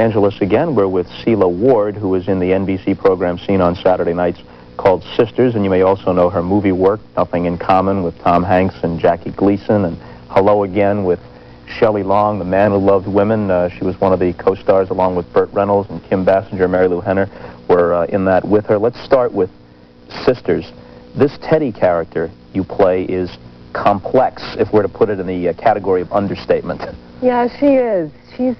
Angeles again. We're with Sela Ward, who is in the NBC program seen on Saturday nights called Sisters, and you may also know her movie work, Nothing in Common, with Tom Hanks and Jackie Gleason, and Hello Again with Shelley Long, The Man Who Loved Women. She was one of the co-stars along with Burt Reynolds, and Kim Basinger and Mary Lou Henner were in that with her. Let's start with Sisters. This Teddy character you play is complex, if we're to put it in the category of understatement. Yeah, she is. She's,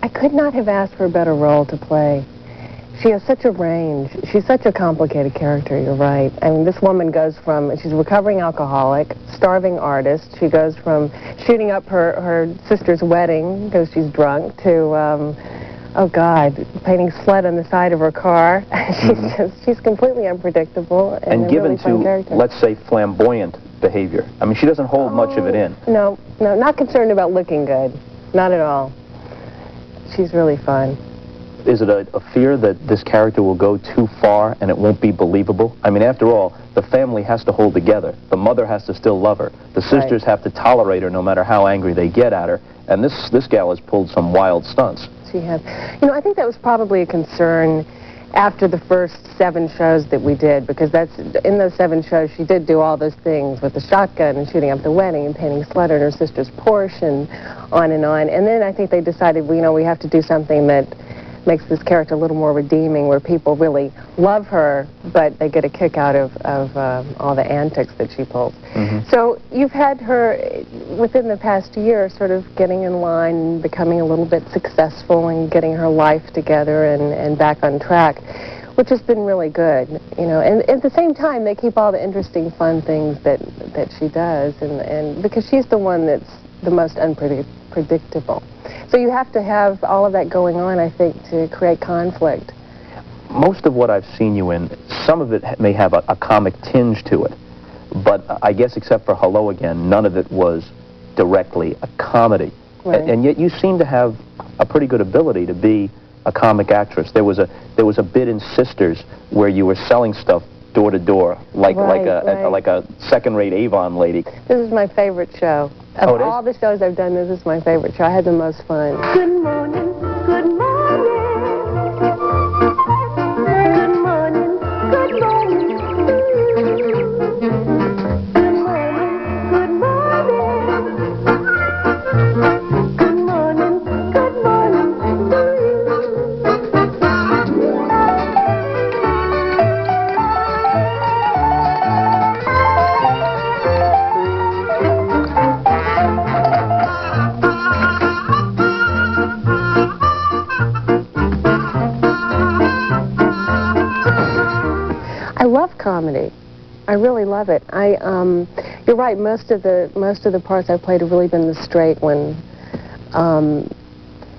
I could not have asked for a better role to play. She has such a range. She's such a complicated character, you're right. I mean, this woman goes from, she's a recovering alcoholic, starving artist. She goes from shooting up her sister's wedding because she's drunk to, oh God, painting sled on the side of her car. She's completely unpredictable and given really fun to, character. let's say, flamboyant behavior. I mean, she doesn't hold much of it in. No, not concerned about looking good. Not at all. She's really fun. Is it a fear that this character will go too far and it won't be believable? I mean, after all, the family has to hold together. The mother has to still love her. The sisters have to tolerate her no matter how angry they get at her. And this gal has pulled some wild stunts. She has. You know, I think that was probably a concern after the first 7 shows that we did, because in those 7 shows she did do all those things with the shotgun and shooting up the wedding and painting sled on her sister's Porsche and on. And then I think they decided, well, you know, we have to do something that makes this character a little more redeeming, where people really love her, but they get a kick out of all the antics that she pulls. So you've had her, within the past year, sort of getting in line, becoming a little bit successful and getting her life together and back on track, which has been really good, you know. And at the same time, they keep all the interesting, fun things that she does, and because she's the one that's the most unpredictable. So you have to have all of that going on, I think, to create conflict. Most of what I've seen you in, some of it may have a comic tinge to it, but I guess except for Hello Again, none of it was directly a comedy. Right. And yet you seem to have a pretty good ability to be a comic actress. There was a bit in Sisters where you were selling stuff door to door, like a second-rate Avon lady. This is my favorite show. Of all the shows I've done, this is my favorite show. I had the most fun. Good morning, good morning. Good morning, good morning. Good morning, good morning. Good morning, good morning. I love comedy. I really love it. You're right. Most of the parts I've played have really been the straight one. And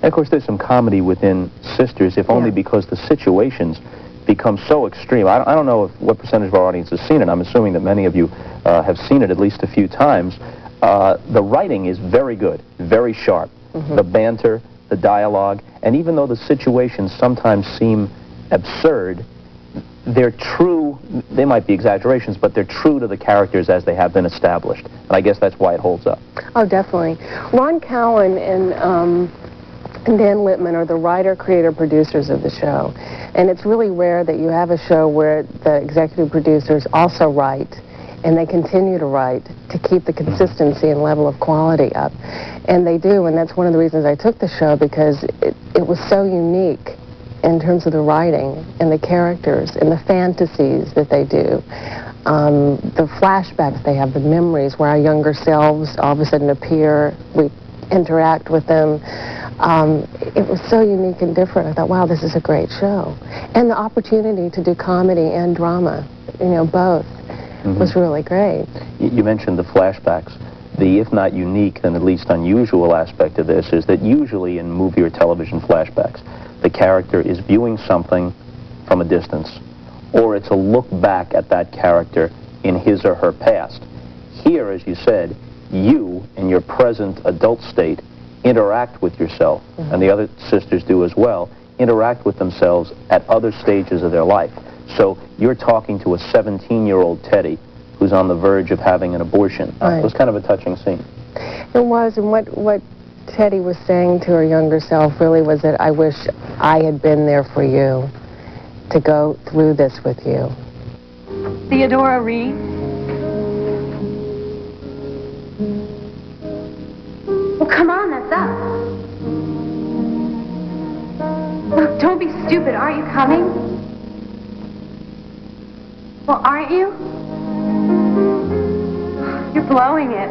of course, there's some comedy within Sisters, if only because the situations become so extreme. I don't know what percentage of our audience has seen it. I'm assuming that many of you have seen it at least a few times. The writing is very good, very sharp. The banter, the dialogue, and even though the situations sometimes seem absurd, they're true. They might be exaggerations, but they're true to the characters as they have been established. And I guess that's why it holds up. Oh, definitely. Ron Cowan and Dan Littman are the writer, creator, producers of the show. And it's really rare that you have a show where the executive producers also write, and they continue to write to keep the consistency and level of quality up. And they do, and that's one of the reasons I took the show, because it was so unique in terms of the writing and the characters and the fantasies that they do. The flashbacks they have, the memories where our younger selves all of a sudden appear, we interact with them. It was so unique and different. I thought, wow, this is a great show. And the opportunity to do comedy and drama, you know, both, was really great. You mentioned the flashbacks. The, if not unique, then at least unusual aspect of this is that usually in movie or television flashbacks, the character is viewing something from a distance, or it's a look back at that character in his or her past. Here, as you said, you, in your present adult state, interact with yourself, and the other sisters do as well, interact with themselves at other stages of their life. So you're talking to a 17-year-old Teddy who's on the verge of having an abortion. It was kind of a touching scene. It was, and what Teddy was saying to her younger self really was that I wish I had been there for you, to go through this with you. Theodora Reed. Well, come on, that's up. Look, don't be stupid. Aren't you coming? Well, aren't you? You're blowing it.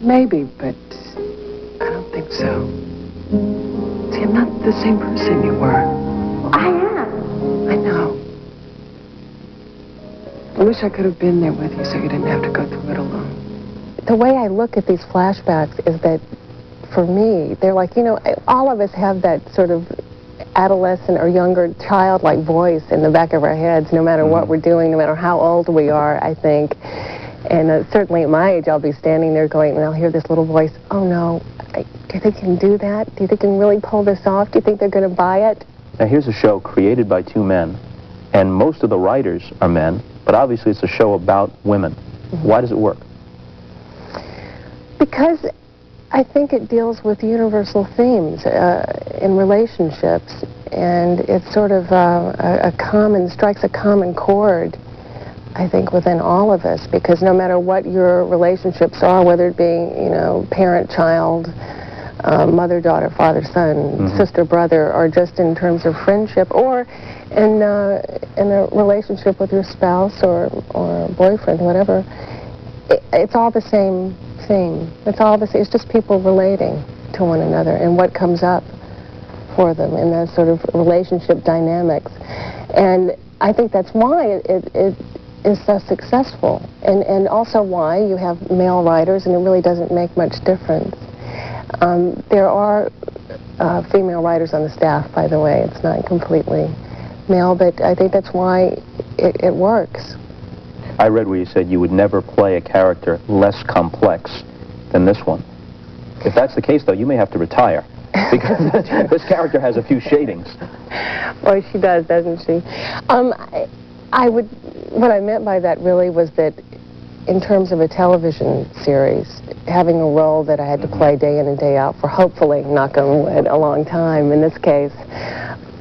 Maybe, but I don't think so. See, I'm not the same person you were. Well, I am. I know. I wish I could have been there with you so you didn't have to go through it alone. The way I look at these flashbacks is that, for me, they're like, you know, all of us have that sort of adolescent or younger childlike voice in the back of our heads, no matter what we're doing, no matter how old we are, I think. And certainly at my age, I'll be standing there going, and I'll hear this little voice, oh no, do you think they can do that? Do you think they can really pull this off? Do you think they're going to buy it? Now here's a show created by two men, and most of the writers are men, but obviously it's a show about women. Why does it work? Because I think it deals with universal themes in relationships, and it's sort of strikes a common chord, I think, within all of us, because no matter what your relationships are, whether it be, you know, parent-child, mother-daughter, father-son, sister-brother, or just in terms of friendship, or in a relationship with your spouse or boyfriend, whatever, it's all the same thing. It's all the same. It's just people relating to one another and what comes up for them in those sort of relationship dynamics. And I think that's why it is so successful, and also why you have male writers, and it really doesn't make much difference. There are female writers on the staff, by the way. It's not completely male, but I think that's why it works. I read where you said you would never play a character less complex than this one. If that's the case, though, you may have to retire, because this character has a few shadings. Well, she does, doesn't she? What I meant by that really was that in terms of a television series, having a role that I had to play day in and day out for, hopefully, knock on wood, a long time in this case,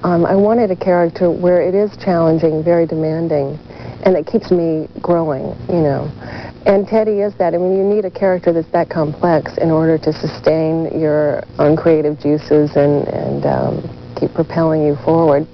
I wanted a character where it is challenging, very demanding, and it keeps me growing, you know. And Teddy is that. I mean, you need a character that's that complex in order to sustain your own creative juices and keep propelling you forward.